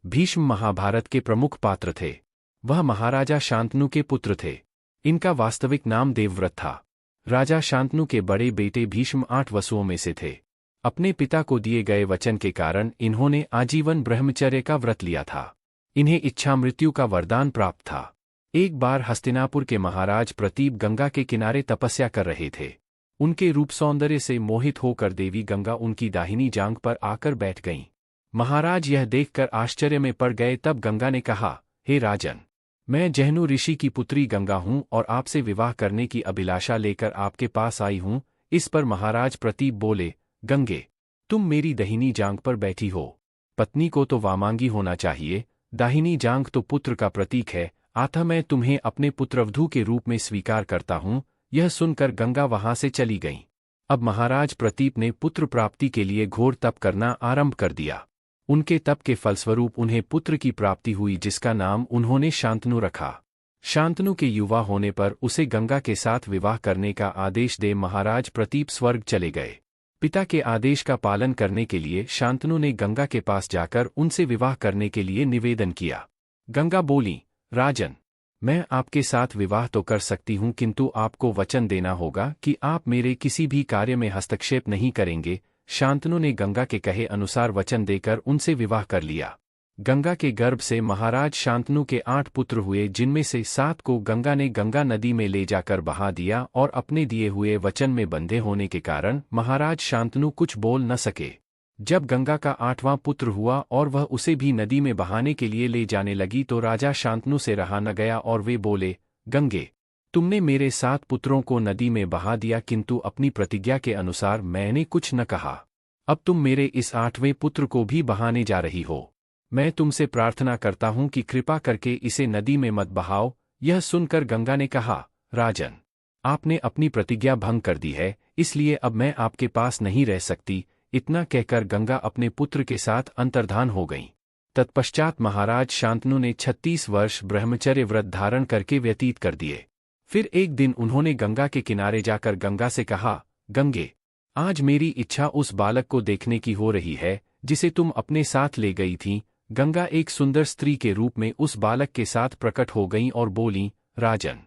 भीष्म महाभारत के प्रमुख पात्र थे। वह महाराजा शांतनु के पुत्र थे। इनका वास्तविक नाम देवव्रत था। राजा शांतनु के बड़े बेटे भीष्म 8 वसुओं में से थे। अपने पिता को दिए गए वचन के कारण इन्होंने आजीवन ब्रह्मचर्य का व्रत लिया था। इन्हें इच्छा मृत्यु का वरदान प्राप्त था। एक बार हस्तिनापुर के महाराज प्रतीप गंगा के किनारे तपस्या कर रहे थे। उनके रूप सौंदर्य से मोहित होकर देवी गंगा उनकी दाहिनी जांघ पर आकर बैठ गईं। महाराज यह देखकर आश्चर्य में पड़ गए। तब गंगा ने कहा, हे राजन, मैं जहनु ऋषि की पुत्री गंगा हूं और आपसे विवाह करने की अभिलाषा लेकर आपके पास आई हूं। इस पर महाराज प्रतीप बोले, गंगे, तुम मेरी दाहिनी जांघ पर बैठी हो। पत्नी को तो वामांगी होना चाहिए, दाहिनी जांघ तो पुत्र का प्रतीक है। अतः मैं तुम्हें अपने पुत्रवधू के रूप में स्वीकार करता हूं। यह सुनकर गंगा वहां से चली गईं। अब महाराज प्रतीप ने पुत्र प्राप्ति के लिए घोर तप करना आरंभ कर दिया। उनके तप के फलस्वरूप उन्हें पुत्र की प्राप्ति हुई, जिसका नाम उन्होंने शांतनु रखा। शांतनु के युवा होने पर उसे गंगा के साथ विवाह करने का आदेश दे महाराज प्रतीप स्वर्ग चले गए। पिता के आदेश का पालन करने के लिए शांतनु ने गंगा के पास जाकर उनसे विवाह करने के लिए निवेदन किया। गंगा बोली, राजन, मैं आपके साथ विवाह तो कर सकती हूं, किंतु आपको वचन देना होगा कि आप मेरे किसी भी कार्य में हस्तक्षेप नहीं करेंगे। शांतनु ने गंगा के कहे अनुसार वचन देकर उनसे विवाह कर लिया। गंगा के गर्भ से महाराज शांतनु के 8 पुत्र हुए, जिनमें से 7 को गंगा ने गंगा नदी में ले जाकर बहा दिया और अपने दिए हुए वचन में बंधे होने के कारण महाराज शांतनु कुछ बोल न सके। जब गंगा का 8वां पुत्र हुआ और वह उसे भी नदी में बहाने के लिए ले जाने लगी तो राजा शांतनु से रहा न गया और वे बोले, गंगे, तुमने मेरे 7 पुत्रों को नदी में बहा दिया, किंतु अपनी प्रतिज्ञा के अनुसार मैंने कुछ न कहा। अब तुम मेरे इस 8वें पुत्र को भी बहाने जा रही हो। मैं तुमसे प्रार्थना करता हूं कि कृपा करके इसे नदी में मत बहाओ। यह सुनकर गंगा ने कहा, राजन, आपने अपनी प्रतिज्ञा भंग कर दी है, इसलिए अब मैं आपके पास नहीं रह सकती। इतना कहकर गंगा अपने पुत्र के साथ अंतर्धान हो गईं। तत्पश्चात महाराज शांतनु ने 36 वर्ष ब्रह्मचर्य व्रत धारण करके व्यतीत कर दिए। फिर एक दिन उन्होंने गंगा के किनारे जाकर गंगा से कहा, गंगे, आज मेरी इच्छा उस बालक को देखने की हो रही है जिसे तुम अपने साथ ले गई थीं। गंगा एक सुंदर स्त्री के रूप में उस बालक के साथ प्रकट हो गईं और बोलीं, राजन,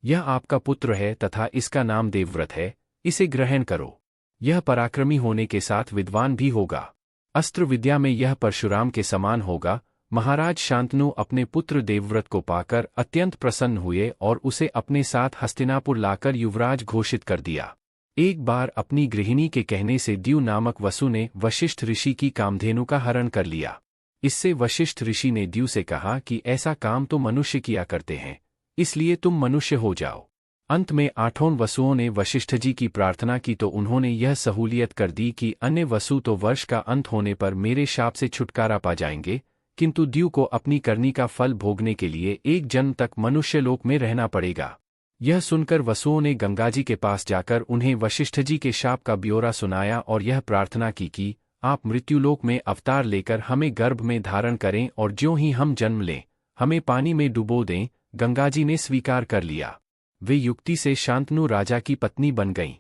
यह आपका पुत्र है तथा इसका नाम देवव्रत है। इसे ग्रहण करो। यह पराक्रमी होने के साथ विद्वान भी होगा। अस्त्र विद्या में यह परशुराम के समान होगा। महाराज शांतनु अपने पुत्र देवव्रत को पाकर अत्यंत प्रसन्न हुए और उसे अपने साथ हस्तिनापुर लाकर युवराज घोषित कर दिया। एक बार अपनी गृहिणी के कहने से द्यू नामक वसु ने वशिष्ठ ऋषि की कामधेनु का हरण कर लिया। इससे वशिष्ठ ऋषि ने द्यू से कहा कि ऐसा काम तो मनुष्य किया करते हैं, इसलिए तुम मनुष्य हो जाओ। अंत में 8 वसुओं ने वशिष्ठ जी की प्रार्थना की तो उन्होंने यह सहूलियत कर दी कि अन्य वसु तो वर्ष का अंत होने पर मेरे शाप से छुटकारा पा जाएंगे, किंतु द्यू को अपनी करनी का फल भोगने के लिए एक जन्म तक मनुष्यलोक में रहना पड़ेगा। यह सुनकर वसुओं ने गंगाजी के पास जाकर उन्हें वशिष्ठ जी के शाप का ब्यौरा सुनाया और यह प्रार्थना की कि आप मृत्युलोक में अवतार लेकर हमें गर्भ में धारण करें और ज्यों ही हम जन्म लें हमें पानी में डुबो दें। गंगाजी ने स्वीकार कर लिया। वे युक्ति से शांतनु राजा की पत्नी बन गईं।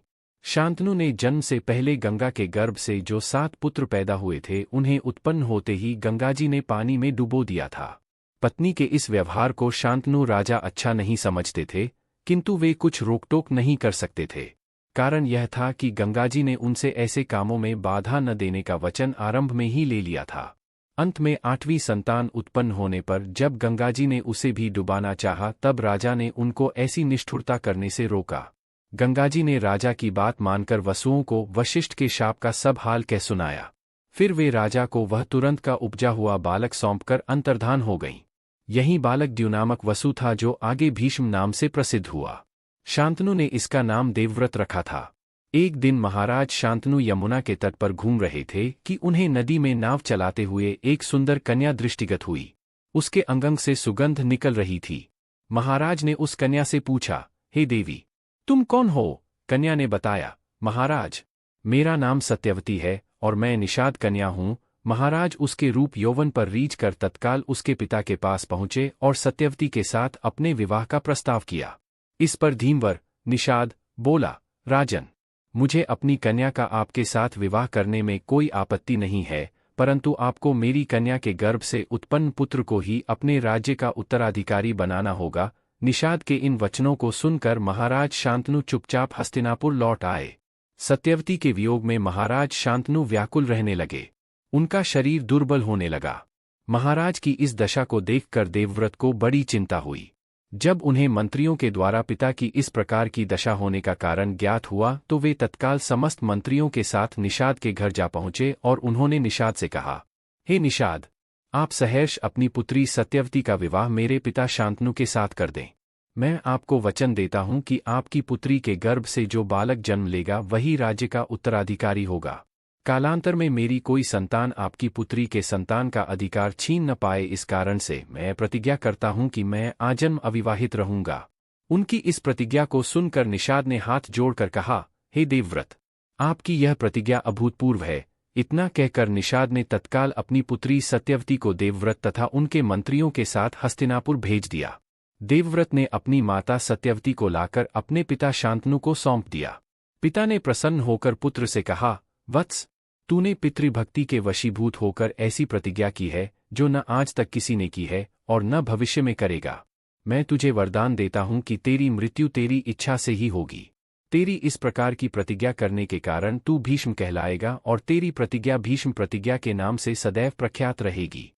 शांतनु ने जन्म से पहले गंगा के गर्भ से जो 7 पुत्र पैदा हुए थे उन्हें उत्पन्न होते ही गंगाजी ने पानी में डुबो दिया था। पत्नी के इस व्यवहार को शांतनु राजा अच्छा नहीं समझते थे, किंतु वे कुछ रोकटोक नहीं कर सकते थे। कारण यह था कि गंगाजी ने उनसे ऐसे कामों में बाधा न देने का वचन आरंभ में ही ले लिया था। अंत में 8वीं संतान उत्पन्न होने पर जब गंगाजी ने उसे भी डुबाना चाहा तब राजा ने उनको ऐसी निष्ठुरता करने से रोका। गंगाजी ने राजा की बात मानकर वसुओं को वशिष्ठ के शाप का सब हाल कह सुनाया। फिर वे राजा को वह तुरंत का उपजा हुआ बालक सौंपकर अंतर्धान हो गईं। यही बालक द्यू नामक वसु था जो आगे भीष्म नाम से प्रसिद्ध हुआ। शांतनु ने इसका नाम देवव्रत रखा था। एक दिन महाराज शांतनु यमुना के तट पर घूम रहे थे कि उन्हें नदी में नाव चलाते हुए एक सुंदर कन्या दृष्टिगत हुई। उसके अंगंग से सुगंध निकल रही थी। महाराज ने उस कन्या से पूछा, हे देवी, तुम कौन हो? कन्या ने बताया, महाराज, मेरा नाम सत्यवती है और मैं निषाद कन्या हूँ। महाराज उसके रूप यौवन पर रीझ कर तत्काल उसके पिता के पास पहुँचे और सत्यवती के साथ अपने विवाह का प्रस्ताव किया। इस पर धीमवर निषाद बोला, राजन, मुझे अपनी कन्या का आपके साथ विवाह करने में कोई आपत्ति नहीं है, परंतु आपको मेरी कन्या के गर्भ से उत्पन्न पुत्र को ही अपने राज्य का उत्तराधिकारी बनाना होगा। निषाद के इन वचनों को सुनकर महाराज शांतनु चुपचाप हस्तिनापुर लौट आए। सत्यवती के वियोग में महाराज शांतनु व्याकुल रहने लगे। उनका शरीर दुर्बल होने लगा। महाराज की इस दशा को देखकर देवव्रत को बड़ी चिंता हुई। जब उन्हें मंत्रियों के द्वारा पिता की इस प्रकार की दशा होने का कारण ज्ञात हुआ तो वे तत्काल समस्त मंत्रियों के साथ निषाद के घर जा पहुंचे और उन्होंने निषाद से कहा, हे निषाद, आप सहर्ष अपनी पुत्री सत्यवती का विवाह मेरे पिता शांतनु के साथ कर दें। मैं आपको वचन देता हूं कि आपकी पुत्री के गर्भ से जो बालक जन्म लेगा वही राज्य का उत्तराधिकारी होगा। कालांतर में मेरी कोई संतान आपकी पुत्री के संतान का अधिकार छीन न पाए, इस कारण से मैं प्रतिज्ञा करता हूं कि मैं आजन्म अविवाहित रहूंगा। उनकी इस प्रतिज्ञा को सुनकर निषाद ने हाथ जोड़कर कहा, हे देवव्रत, आपकी यह प्रतिज्ञा अभूतपूर्व है। इतना कहकर निषाद ने तत्काल अपनी पुत्री सत्यवती को देवव्रत तथा उनके मंत्रियों के साथ हस्तिनापुर भेज दिया। देवव्रत ने अपनी माता सत्यवती को लाकर अपने पिता शांतनु को सौंप दिया। पिता ने प्रसन्न होकर पुत्र से कहा, वत्स, तूने पितृभक्ति के वशीभूत होकर ऐसी प्रतिज्ञा की है जो न आज तक किसी ने की है और न भविष्य में करेगा। मैं तुझे वरदान देता हूं कि तेरी मृत्यु तेरी इच्छा से ही होगी। तेरी इस प्रकार की प्रतिज्ञा करने के कारण तू भीष्म कहलाएगा और तेरी प्रतिज्ञा भीष्म प्रतिज्ञा के नाम से सदैव प्रख्यात रहेगी।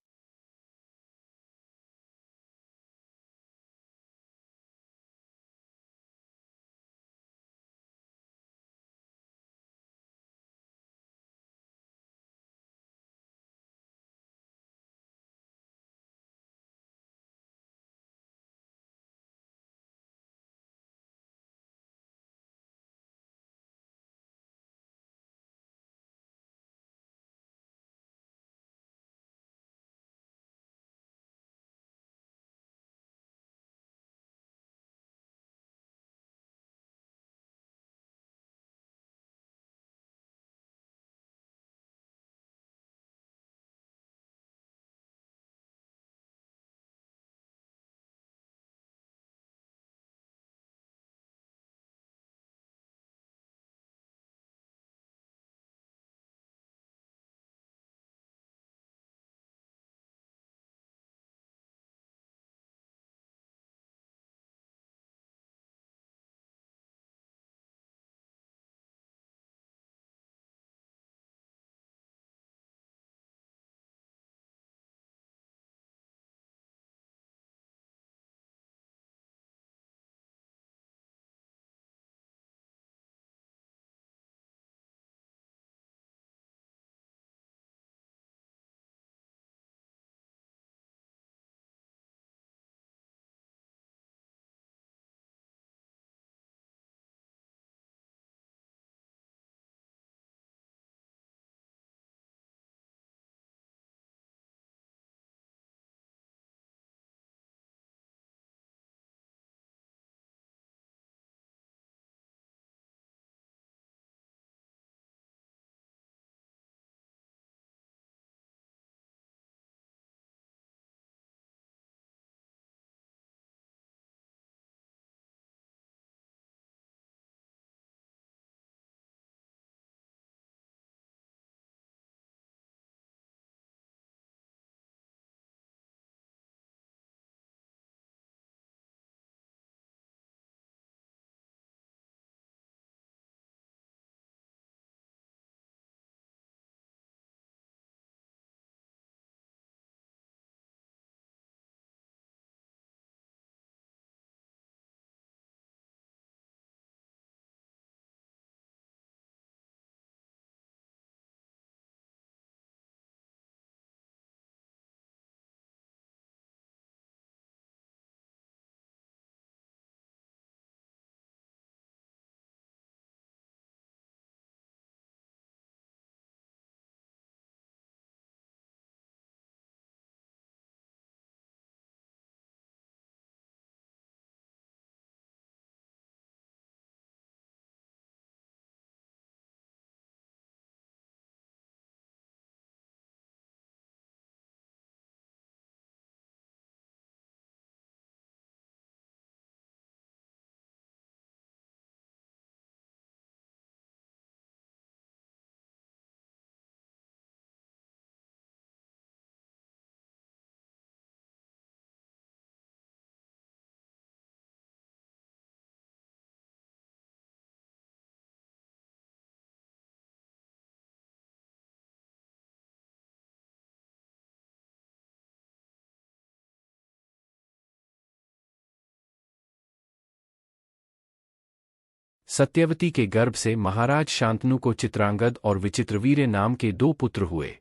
सत्यवती के गर्भ से महाराज शांतनु को चित्रांगद और विचित्रवीर्य नाम के 2 पुत्र हुए।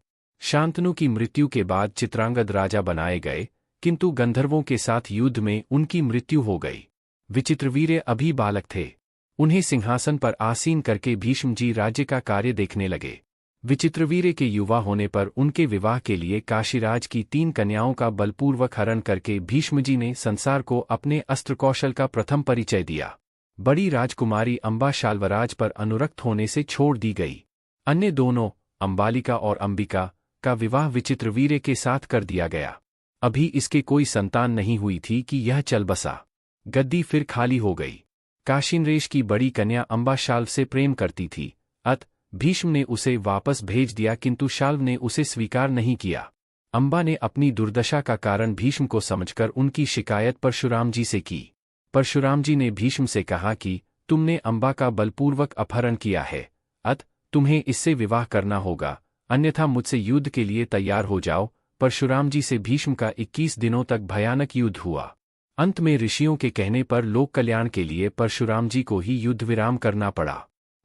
शांतनु की मृत्यु के बाद चित्रांगद राजा बनाए गए, किंतु गंधर्वों के साथ युद्ध में उनकी मृत्यु हो गई। विचित्रवीर्य अभी बालक थे। उन्हें सिंहासन पर आसीन करके भीष्म जी राज्य का कार्य देखने लगे। विचित्रवीर्य के युवा होने पर उनके विवाह के लिए काशीराज की 3 कन्याओं का बलपूर्वक हरण करके भीष्म जी ने संसार को अपने अस्त्र कौशल का प्रथम परिचय दिया। बड़ी राजकुमारी अंबा शाल्वराज पर अनुरक्त होने से छोड़ दी गई। अन्य दोनों, अंबालिका और अंबिका, का विवाह विचित्रवीर्य के साथ कर दिया गया। अभी इसके कोई संतान नहीं हुई थी कि यह चल बसा। गद्दी फिर खाली हो गई। काशीनरेश की बड़ी कन्या अंबा शाल्व से प्रेम करती थी, अतः भीष्म ने उसे वापस भेज दिया, किंतु शाल्व ने उसे स्वीकार नहीं किया। अंबा ने अपनी दुर्दशा का कारण भीष्म को समझकर उनकी शिकायत परशुराम जी से की। परशुराम जी ने भीष्म से कहा कि तुमने अंबा का बलपूर्वक अपहरण किया है, अतः तुम्हें इससे विवाह करना होगा, अन्यथा मुझसे युद्ध के लिए तैयार हो जाओ। परशुराम जी से भीष्म का 21 दिनों तक भयानक युद्ध हुआ। अंत में ऋषियों के कहने पर लोक कल्याण के लिए परशुराम जी को ही युद्ध विराम करना पड़ा।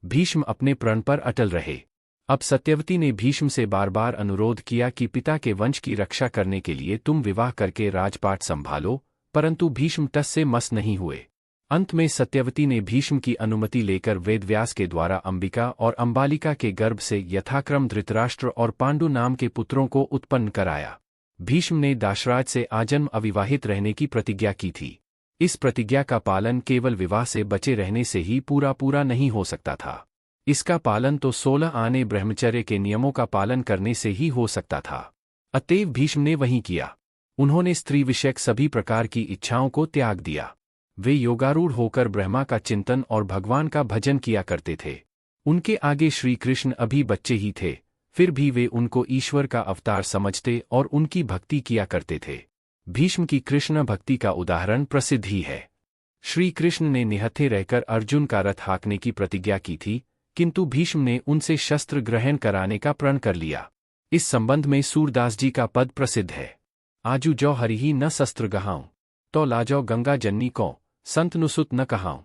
भीष्म अपने प्रण पर अटल रहे। अब सत्यवती ने भीष्म से बार बार अनुरोध किया कि पिता के वंश की रक्षा करने के लिए तुम विवाह करके राजपाट संभालो, परंतु भीष्म टस से मस नहीं हुए। अंत में सत्यवती ने भीष्म की अनुमति लेकर वेदव्यास के द्वारा अंबिका और अंबालिका के गर्भ से यथाक्रम धृतराष्ट्र और पांडु नाम के पुत्रों को उत्पन्न कराया। भीष्म ने दाशराज से आजन्म अविवाहित रहने की प्रतिज्ञा की थी। इस प्रतिज्ञा का पालन केवल विवाह से बचे रहने से ही पूरा नहीं हो सकता था। इसका पालन तो 16 आने ब्रह्मचर्य के नियमों का पालन करने से ही हो सकता था। अतएव भीष्म ने वही किया। उन्होंने स्त्री विषयक सभी प्रकार की इच्छाओं को त्याग दिया। वे योगारूढ़ होकर ब्रह्मा का चिंतन और भगवान का भजन किया करते थे। उनके आगे श्री कृष्ण अभी बच्चे ही थे, फिर भी वे उनको ईश्वर का अवतार समझते और उनकी भक्ति किया करते थे। भीष्म की कृष्ण भक्ति का उदाहरण प्रसिद्ध ही है। श्री कृष्ण ने निहत्थे रहकर अर्जुन का रथ हाँकने की प्रतिज्ञा की थी, किंतु भीष्म ने उनसे शस्त्र ग्रहण कराने का प्रण कर लिया। इस संबंध में सूरदास जी का पद प्रसिद्ध है। आजू जौ हरिही न शस्त्र गहाऊं, तो लाजौ गंगा जन्नी को संत नुसुत न कहाऊं।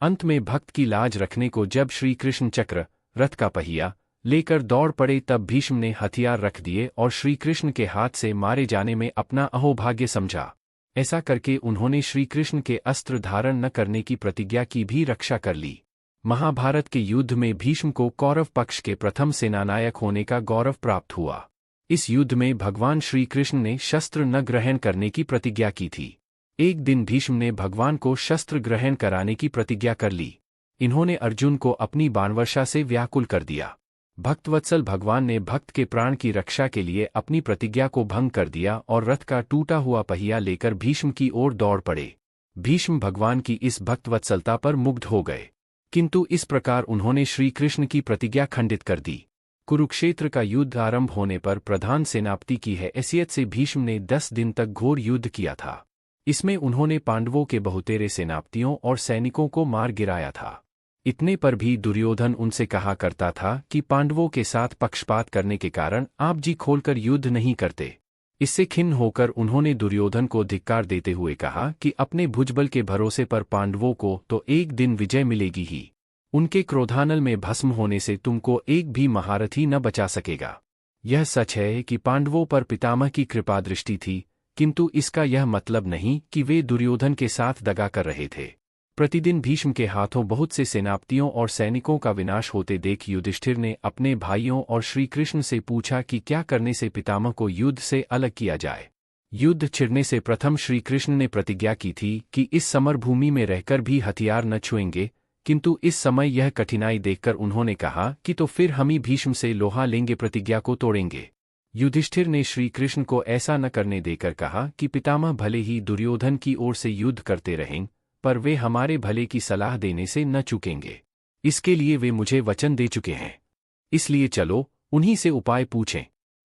अंत में भक्त की लाज रखने को जब श्री कृष्ण चक्र, रथ का पहिया, लेकर दौड़ पड़े, तब भीष्म ने हथियार रख दिए और श्री कृष्ण के हाथ से मारे जाने में अपना अहोभाग्य समझा। ऐसा करके उन्होंने श्री कृष्ण के अस्त्र धारण न करने की प्रतिज्ञा की भी रक्षा कर ली। महाभारत के युद्ध में भीष्म को कौरव पक्ष के प्रथम सेनानायक होने का गौरव प्राप्त हुआ। इस युद्ध में भगवान श्री कृष्ण ने शस्त्र न ग्रहण करने की प्रतिज्ञा की थी। एक दिन भीष्म ने भगवान को शस्त्र ग्रहण कराने की प्रतिज्ञा कर ली। इन्होंने अर्जुन को अपनी बाणवर्षा से व्याकुल कर दिया। भक्तवत्सल भगवान ने भक्त के प्राण की रक्षा के लिए अपनी प्रतिज्ञा को भंग कर दिया और रथ का टूटा हुआ पहिया लेकर भीष्म की ओर दौड़ पड़े। भीष्म भगवान की इस भक्तवत्सलता पर मुग्ध हो गए, किंतु इस प्रकार उन्होंने श्री कृष्ण की प्रतिज्ञा खंडित कर दी। कुरुक्षेत्र का युद्ध आरंभ होने पर प्रधान सेनापति की हैसियत से भीष्म ने 10 दिन तक घोर युद्ध किया था। इसमें उन्होंने पांडवों के बहुतेरे सेनापतियों और सैनिकों को मार गिराया था। इतने पर भी दुर्योधन उनसे कहा करता था कि पांडवों के साथ पक्षपात करने के कारण आप जी खोलकर युद्ध नहीं करते। इससे खिन्न होकर उन्होंने दुर्योधन को धिक्कार देते हुए कहा कि अपने भुजबल के भरोसे पर पांडवों को तो एक दिन विजय मिलेगी ही। उनके क्रोधानल में भस्म होने से तुमको एक भी महारथी न बचा सकेगा। यह सच है कि पांडवों पर पितामह की कृपा दृष्टि थी, किंतु इसका यह मतलब नहीं कि वे दुर्योधन के साथ दगा कर रहे थे। प्रतिदिन भीष्म के हाथों बहुत से सेनापतियों और सैनिकों का विनाश होते देख युधिष्ठिर ने अपने भाइयों और श्री कृष्ण से पूछा कि क्या करने से पितामह को युद्ध से अलग किया जाए। युद्ध छिड़ने से प्रथम श्री कृष्ण ने प्रतिज्ञा की थी कि इस समरभूमि में रहकर भी हथियार न छुएंगे, किंतु इस समय यह कठिनाई देखकर उन्होंने कहा कि तो फिर हम ही भीष्म से लोहा लेंगे, प्रतिज्ञा को तोड़ेंगे। युधिष्ठिर ने श्री कृष्ण को ऐसा न करने देकर कहा कि पितामह भले ही दुर्योधन की ओर से युद्ध करते रहें, पर वे हमारे भले की सलाह देने से न चूकेंगे। इसके लिए वे मुझे वचन दे चुके हैं। इसलिए चलो उन्हीं से उपाय पूछें।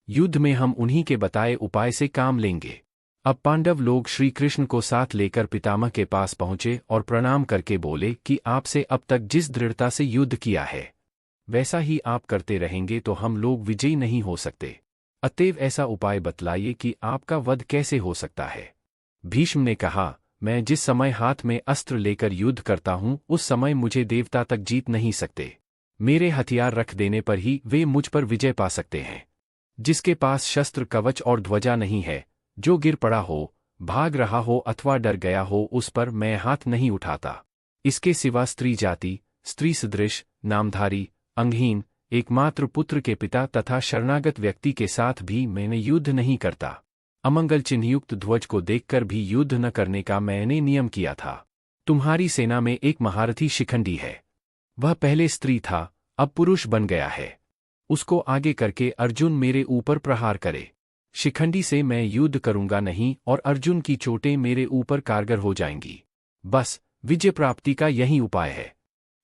युद्ध में हम उन्हीं के बताए उपाय से काम लेंगे। अब पांडव लोग श्री कृष्ण को साथ लेकर पितामह के पास पहुंचे और प्रणाम करके बोले कि आपसे अब तक जिस दृढ़ता से युद्ध किया है, वैसा ही आप करते रहेंगे तो हम लोग विजयी नहीं हो सकते। अतएव ऐसा उपाय बतलाइए कि आपका वध कैसे हो सकता है। भीष्म ने कहा, मैं जिस समय हाथ में अस्त्र लेकर युद्ध करता हूँ उस समय मुझे देवता तक जीत नहीं सकते। मेरे हथियार रख देने पर ही वे मुझ पर विजय पा सकते हैं। जिसके पास शस्त्र कवच और ध्वजा नहीं है, जो गिर पड़ा हो, भाग रहा हो अथवा डर गया हो, उस पर मैं हाथ नहीं उठाता। इसके सिवा स्त्री जाति, स्त्री सदृश, नामधारी, अंगहीन, एकमात्र पुत्र के पिता तथा शरणागत व्यक्ति के साथ भी मैंने युद्ध नहीं करता। अमंगल चिन्हयुक्त ध्वज को देखकर भी युद्ध न करने का मैंने नियम किया था। तुम्हारी सेना में एक महारथी शिखंडी है। वह पहले स्त्री था, अब पुरुष बन गया है। उसको आगे करके अर्जुन मेरे ऊपर प्रहार करे। शिखंडी से मैं युद्ध करूंगा नहीं और अर्जुन की चोटें मेरे ऊपर कारगर हो जाएंगी। बस विजय प्राप्ति का यही उपाय है।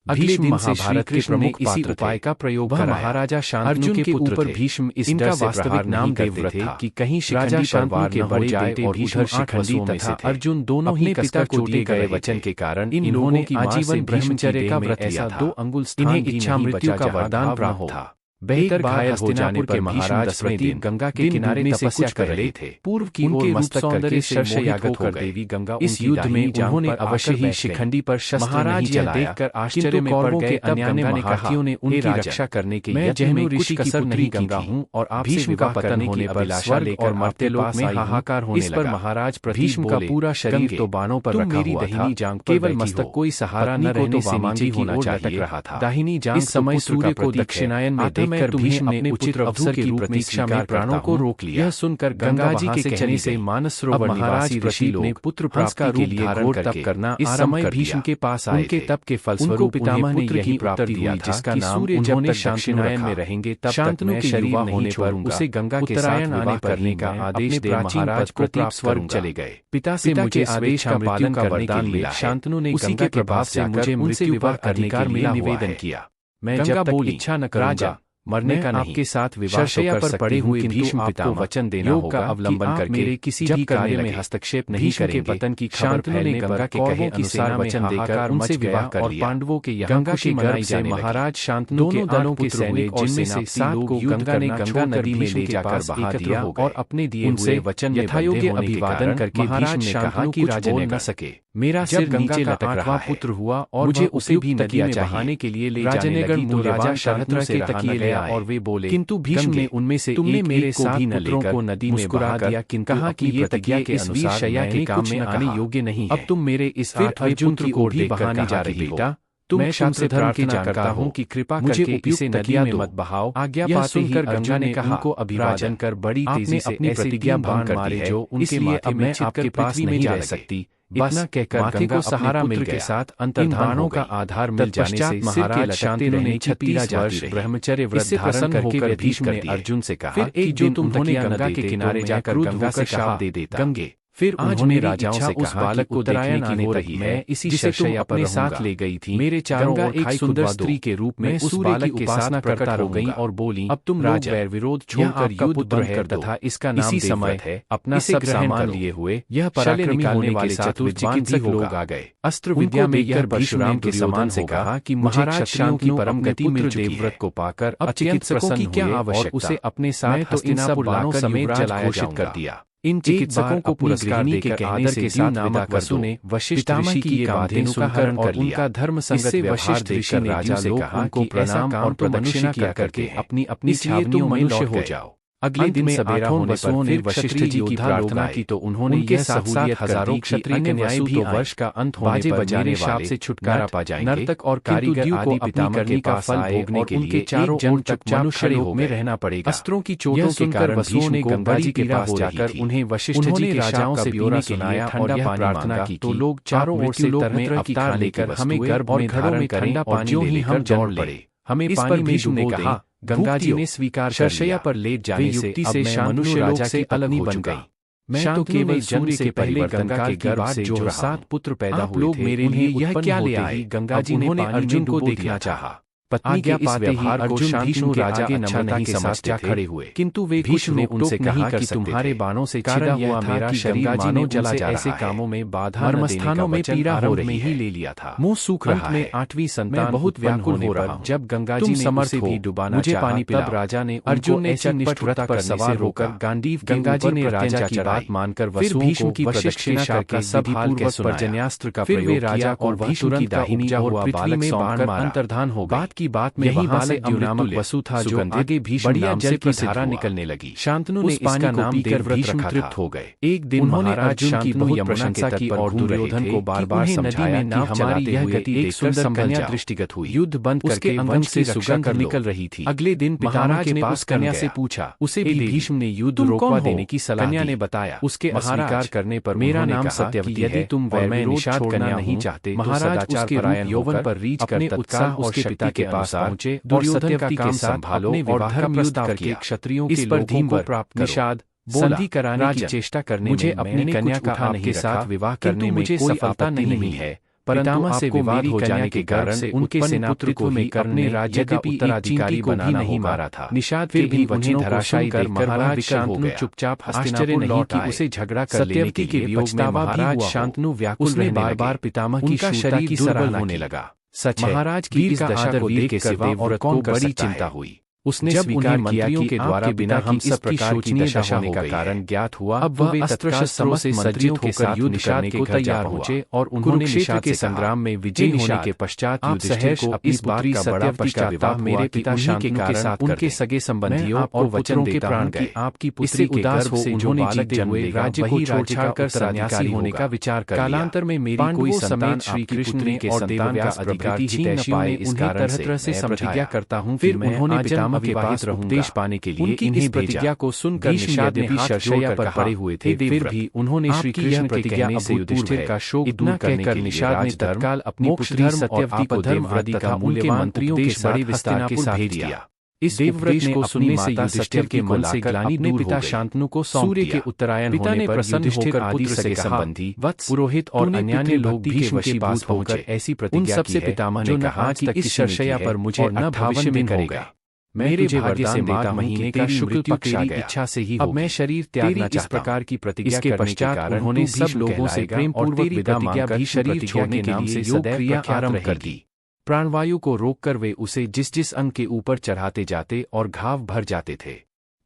अगले दिन महाभारत के प्रमुख इसी उपाय का प्रयोग कर महाराजा शांतनु के ऊपर भीष्म इस डर से वास्तविक नाम देवव्रत थे कि कहीं राजा शांतनु के बड़े बेटे और उधर शिखंडी तथा अर्जुन दोनों ही पिता को दिए गए वचन के कारण इन लोगों ने आजीवन ब्रह्मचर्य का व्रत लिया था। 2 अंगुल स्थान इच्छा मृत्यु का वरदान प्राप्त था। बेहतर घायल हो जाने पर महाराज 10वें दिन गंगा के किनारे तपस्या कर रहे थे। पूर्व की ओर मस्तक करके शर्षयागत होकर देवी गंगा इस युद्ध में उन्होंने अवश्य ही शिखंडी पर शस्त्र नहीं चलाया। देखकर आश्चर्य में पड़ गए। अन्यान्य महारथियों ने उनकी रक्षा करने के यत्न में कुछ कसर नहीं गंगा हूँ और आपसे विवाह करने की अभिलाषा लेकर मर्त्य लोक में हाहाकार होने लगा। महाराज भीष्म का पूरा शरीर तो बाणों पर रखा हुआ था, केवल मस्तक कोई सहारा न रहने से नीचे की ओर लटक रहा था। दाहिनी जांघ इस समय सूर्य को दक्षिणायन में देखकर भीष्म ने उचित अवसर की प्रतीक्षा में प्राणों को रोक लिया। यह सुनकर गंगा जी के कहने से मानस सरोवर निवासी ऋषि ने पुत्र प्राप्ति के लिए घोर तप करना इस समय भीष्म के पास आए। उनके तप के फलस्वरूप पितामह ने यही प्राप्ति दिया जिसका नाम उन्होंने दक्षिणायन में रहेंगे तब शांतनु के शरीर होने पर उसे गंगा के साथ विवाह करने का आदेश दे महाराज प्रताप स्वर्ग चले गए। पिता से मुझे आदेश का पालन करने के लिए शांतनु ने गंगा के प्रभाव से मुझे मुझसे विवाह अधिकार में निवेदन किया। मैं जब तक इच्छा न करूंगा मरने का आपके साथ विवाह पर पड़े हुए भीष्म पिता वचन देना होगा अवलंबन करके मेरे किसी भी कार्य में हस्तक्षेप नहीं करेंगे। पतन की खबर फैलने गंगा के कहे अनुसार वचन देकर उनसे विवाह कर लिया। पांडवों के गंगा की गर्भ से महाराज शांतनु के दलों के सैनिक जिनमें से 7 को गंगा ने गंगा नदी में ले जाकर बहा दिया और अपने दिए हुए वचन में योग्य अभिवादन करके महाराज ने कहा कि राजा ने न सके। मेरा सिर नीचे लटक रहा है हुआ और मुझे उसे भी नदी में बहाने के लिए ले जाने लगी तो राजा शरत्र के तकिए ले और वे बोले किंतु भीष्म ने उनमें से तुमने मेरे 7 पुत्रों को नदी में बहा दिया किंतु कहा कि ये प्रतिज्ञा के अनुसार शया के काम में आने योग्य नहीं। अब तुम मेरे इस 8वें पुत्र को भी बहाने जा रही हो। मैं शास्त्र धर्म के जानता हूँ कि कृपा करके इसे नदी में मत बहाओ। आज्ञा पाते ही अर्जुन ने उनको अभिवादन कर बड़ी तेजी से अपनी प्रतिज्ञा भंग कर दी है जो उनके माथे में आपके पास नहीं जा सकती। इतना कहकर माथे को सहारा मिल के साथ अंतर्धानों का आधार मिल जाने से महाराज शांतनु ने 36 वर्ष ब्रह्मचर्य व्रत धारण करके भीष्म ने अर्जुन से कहा फिर एक जो तुमने गंगा के किनारे जाकर गंगा से शाप दे देता गंगे। फिर आज मेरी राजाओं से उस बालक को उत्तरायण आने रही है इसी शर्षया अपने साथ ले गई थी। मेरे चारों ओर एक सुंदर स्त्री के रूप में उस बालक की उपासना करता हो गई और बोली अब तुम राजा वैर विरोध छोड़कर युद्ध बंद कर दो तथा इसका नाम इसी समय है अपना सब सामान लिए हुए यह पराक्रमी होने वाले चतुर चिकित्सक लोग आ गए। अस्त्र विद्या में यह परशुराम के समान से कहा कि महाराज क्षत्रियों की परम गति मिल देवव्रत को पाकर अब चिकित्सकों की क्या आवश्यकता, उसे अपने साथ हस्तिनापुर लाकर समेत जलाया घोषित कर दिया। इन चिकित्सकों को पुरस्कार देकर आदर के साथ नामक वसु ने वशिष्ठ ऋषि की ये बातें सुनकर और उनका धर्म संगत वशिष्ठ ऋषि ने राजा से कहा कि प्रणाम और प्रदक्षिणा किया करके अपनी अपनी छावनियों में लौट हो जाओ। अगले दिन सवेरा होने पर फिर वशिष्ठ जी की प्रार्थना की तो उन्होंने यह सहूलियत हजारों क्षत्रिय कन्याएं भी वर्ष का अंत होने पर मेरे शाप से छुटकारा पा जाएंगे। नर्तक और कारीगर आदि पितामह के पास भोगने के लिए चारों ओर तक मनुष्य लोक में रहना पड़ेगा। अस्त्रों की चोटों के कारण वसुओं ने गंगा जी के पास जाकर उन्हें वशिष्ठ जी के राजाओं से ब्यौरा सुनाया और यह प्रार्थना की तो लोग चारों ओर से तरह की अवतार लेकर हमें गर्भ में धारण करें और ज्यों ही हम जन्म पड़े हमें पानी में डुबो दें। गंगा जी ने स्वीकार शर्षया पर लेट जाने से अब मैं मनुष्य राजा से अलग बन गई। मैं तो केवल जन्म से पहले गंगा के गर्भ से जो 7 पुत्र पैदा हुए थे मेरे लिए यह क्या ले आए। गंगा जी ने अर्जुन को देखना चाहा। पत्नी के इस व्यवहार को शांतनु राजा के नम्रता के साथ जा खड़े हुए, किंतु वे भीष्म ने उनसे कहा कि तुम्हारे बाणों से छिदा हुआ मेरा शरीर मानो जला जा रहा है। ऐसे कामों में बाधा मर्मस्थानों में पीड़ा हो रही है, ही ले लिया था। मुंह सूख रहा है। 8वीं संतान बहुत व्याकुल हो रहा हूं। जब गंगा जी ने समर्थ भी डुबाना मुझे पानी पिलाओ। तब राजा ने अर्जुन ने चटपट रथ पर सवार होकर गांडीव गंगा जी ने राजा की बात मानकर वसुओं को प्रदक्षिणा करके सभापूर्वक पर्जन्यास्त्र का प्रयोग किया और भीष्म की दाहिनी और पृथ्वी में बाण मारा। अंतर्धान हो गए। बात की बात में वहीं से अमृत नामक वसु था जो आगे भीष्म नाम से धारा निकलने लगी। शांतनु ने इसका नाम देवव्रत रखा था। हो गए। एक दिन उन्होंने अर्जुन की बहुत प्रशंसा की और दुर्योधन को बार-बार समझाया कि हमारी यह गति एक सुंदर कन्या दृष्टिगत हुई। युद्ध बंद करके वंश से सुगंध निकल रही थी। अगले दिन पितामह ने उस कन्या से पूछा, उसे भी भीष्म ने युद्ध रोकवा देने की सलाह दी। कन्या ने बताया, उसके अस्वीकार करने पर मेरा नाम सत्यवती है, तुम वह निषाद कन्या नहीं चाहते। महाराज उसके रूप यौवन पर रीझ कर तत्काल उसके पिता के पास पहुंचे। दुर्योधन का काम संभालो और धर्म युद्ध करके क्षत्रियों के लोगों को प्राप्त निषाद संधि कराने की चेष्टा करने मुझे अपनी कन्या का आपके साथ विवाह करने में कोई सफलता नहीं मिली है, परंतु से विवाद हो जाने के कारण उनके सेनापतित्व में अपने राज्य का उत्तराधिकारी बनाना नहीं मारा था। निषाद फिर भी उन्हें धराशायी कर महाराज शांतनु चुपचाप आश्चर्य नहीं कि उसे झगड़ा कर लेने के लिए पछतावा भी हुआ। शांतनु व्याकुल ने बार-बार पितामह की शरीर की सराहना होने लगा। सच महाराज की इस दशा को देख के सिवा और कौन बड़ी चिंता हुई। उसने जब उन्हें मंत्रियों के द्वारा बिना हम सब प्रकार की दशा होने का कारण ज्ञात हुआ, अब वह अस्त्र शस्त्रों से सज्जित होकर युद्ध करने को तैयार पहुंचे और उन्होंने निषाद के संग्राम में विजयी होने के पश्चात युधिष्ठिर को इस बात का बड़ा पश्चाताप मेरे पिता शांतनु के साथ उनके सगे संबंधियों और वचन के प्राण गए। आपकी पुत्री के गर्भ से उन्होंने जीते हुए राज्य को छोड़कर सन्यासी होने का विचार कर लिया। कालांतर में मेरी कोई संतान श्री कृष्ण के और देवव्यास प्रभृति हितैषियों ने उन्हें तरह-तरह से समझाया करता हूँ। फिर उन्होंने पितामह के पास उपदेश पाने के लिए इन्हें प्रतिज्ञा को सुनकर निषाद ने शरशय्या पर पड़े हुए थे, फिर भी उन्होंने श्री कृष्ण के कहने से युधिष्ठिर का शोक दूर करने के लिए निषाद ने तत्काल अपनी पुत्री सत्यवती को धर्मव्रत का मूल्यवान मंत्रियों के बड़े विस्तार के साथ भेज दिया। इस देवव्रत को सुनने से युधिष्ठिर के मन से ग्लानि दूर हो गई। शांतनु को सूर्य के उत्तरायण होने पर युधिष्ठिर आदि से संबंधी वत्स पुरोहित और अन्य लोग भीष्म के पास पहुंचकर ऐसी प्रतिज्ञा की है पितामह ने कहा कि इस शरशय्या पर मुझे न भविष्य में करेगा। मेरे भाग्य से माघ महीने का शुक्ल पक्ष आ गया। इच्छा से ही अब मैं शरीर त्यागना चाहता। इस प्रकार की प्रतिज्ञा के पश्चात उन्होंने सब लोगों से प्रेम पूर्वक विदा मांगकर शरीर छोड़ने के लिए सदैव क्रिया आरंभ कर दी। प्राणवायु को रोककर वे उसे जिस अंग के ऊपर चढ़ाते जाते और घाव भर जाते थे।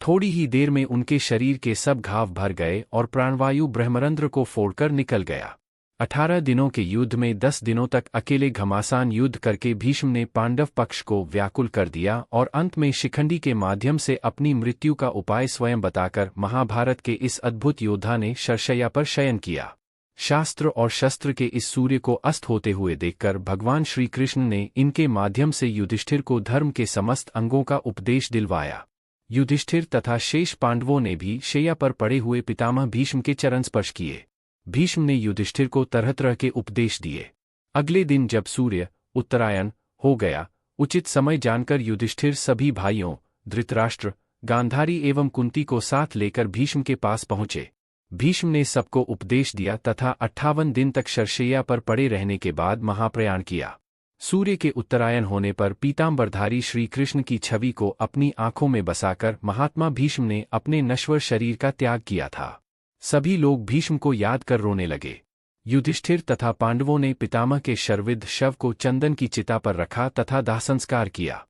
थोड़ी ही देर में उनके शरीर के सब घाव भर गए और प्राणवायु ब्रह्मरंध्र को फोड़कर निकल गया। 18 दिनों के युद्ध में 10 दिनों तक अकेले घमासान युद्ध करके भीष्म ने पांडव पक्ष को व्याकुल कर दिया और अंत में शिखंडी के माध्यम से अपनी मृत्यु का उपाय स्वयं बताकर महाभारत के इस अद्भुत योद्धा ने शरशय्या पर शयन किया। शास्त्र और शस्त्र के इस सूर्य को अस्त होते हुए देखकर भगवान श्री कृष्ण ने इनके माध्यम से युधिष्ठिर को धर्म के समस्त अंगों का उपदेश दिलवाया। युधिष्ठिर तथा शेष पांडवों ने भी शैया पर पड़े हुए पितामह भीष्म के चरण स्पर्श किए। भीष्म ने युधिष्ठिर को तरह-तरह के उपदेश दिए। अगले दिन जब सूर्य उत्तरायण हो गया, उचित समय जानकर युधिष्ठिर सभी भाइयों धृतराष्ट्र, गांधारी एवं कुंती को साथ लेकर भीष्म के पास पहुंचे। भीष्म ने सबको उपदेश दिया तथा 58 दिन तक शरशय्या पर पड़े रहने के बाद महाप्रयाण किया। सूर्य के उत्तरायण होने पर पीतांबरधारी श्री कृष्ण की छवि को अपनी आंखों में बसाकर महात्मा भीष्म ने अपने नश्वर शरीर का त्याग किया था। सभी लोग भीष्म को याद कर रोने लगे। युधिष्ठिर तथा पांडवों ने पितामह के शर्विद्ध शव को चंदन की चिता पर रखा तथा दाह संस्कार किया।